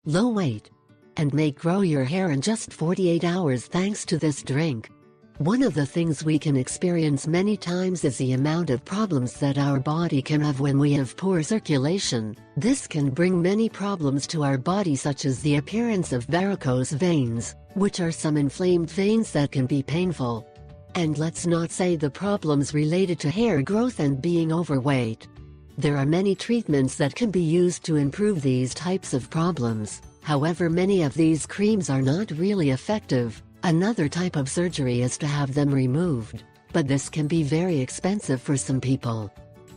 low weight, and may grow your hair in just 48 hours thanks to this drink. One of the things we can experience many times is the amount of problems that our body can have when we have poor circulation. This can bring many problems to our body, such as the appearance of varicose veins, which are some inflamed veins that can be painful. And let's not say the problems related to hair growth and being overweight. There are many treatments that can be used to improve these types of problems. However, many of these creams are not really effective. Another type of surgery is to have them removed, but this can be very expensive for some people.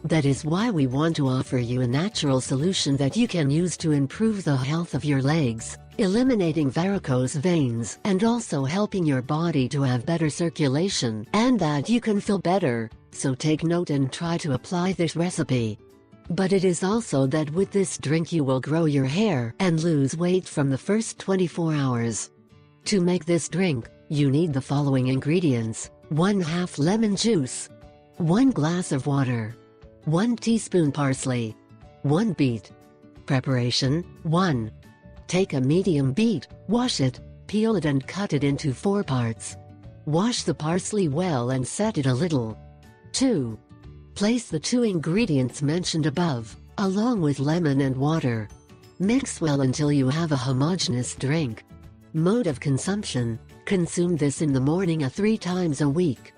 That is why we want to offer you a natural solution that you can use to improve the health of your legs, eliminating varicose veins and also helping your body to have better circulation and that you can feel better. So take note and try to apply this recipe. But it is also that with this drink you will grow your hair and lose weight from the first 24 hours. To make this drink, you need the following ingredients: 1/2 lemon juice, 1 glass of water, 1 teaspoon parsley, 1 beet. Preparation: 1. Take a medium beet, wash it, peel it and cut it into 4 parts. Wash the parsley well and set it a little. 2. Place the 2 ingredients mentioned above, along with lemon and water. Mix well until you have a homogeneous drink. Mode of consumption: consume this in the morning 3 times a week.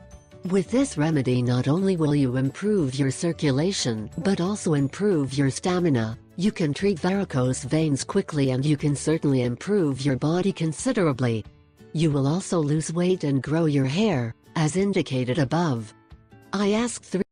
With this remedy not only will you improve your circulation but also improve your stamina. You can treat varicose veins quickly and you can certainly improve your body considerably. You will also lose weight and grow your hair, as indicated above. I asked 3